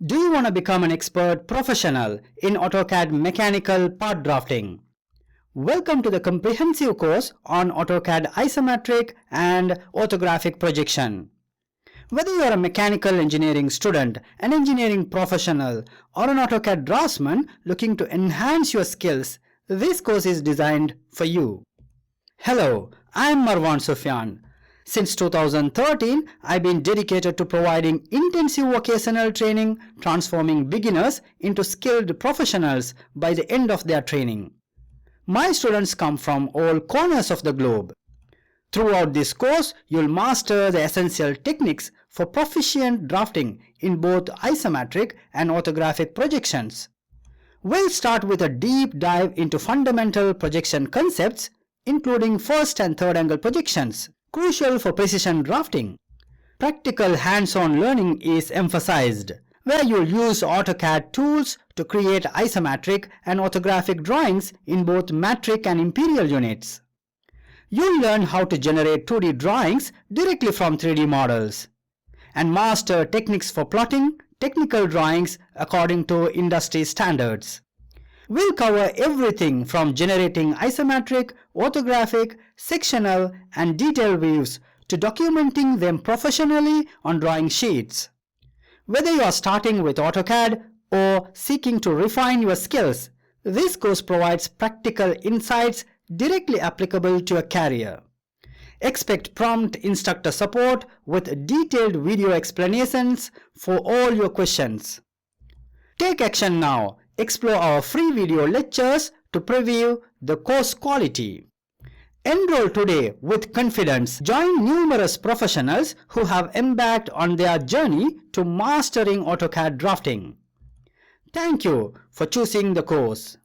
Do you want to become an expert professional in AutoCAD mechanical part drafting? Welcome to the comprehensive course on AutoCAD Isometric and Orthographic projection. Whether you are a mechanical engineering student, an engineering professional, or an AutoCAD draftsman looking to enhance your skills, this course is designed for you. Hello, I am Marwan Sufyan. Since 2013, I've been dedicated to providing intensive vocational training, transforming beginners into skilled professionals by the end of their training. My students come from all corners of the globe. Throughout this course, you'll master the essential techniques for proficient drafting in both isometric and orthographic projections. We'll start with a deep dive into fundamental projection concepts, including first and third angle projections, crucial for precision drafting. Practical hands-on learning is emphasized, where you'll use AutoCAD tools to create isometric and orthographic drawings in both metric and imperial units. You'll learn how to generate 2D drawings directly from 3D models and master techniques for plotting technical drawings according to industry standards. We'll cover everything from generating isometric, orthographic, sectional, and detail views to documenting them professionally on drawing sheets. Whether you are starting with AutoCAD or seeking to refine your skills, this course provides practical insights directly applicable to your career. Expect prompt instructor support with detailed video explanations for all your questions. Take action now. Explore our free video lectures to preview the course quality. Enroll today with confidence. Join numerous professionals who have embarked on their journey to mastering AutoCAD drafting. Thank you for choosing the course.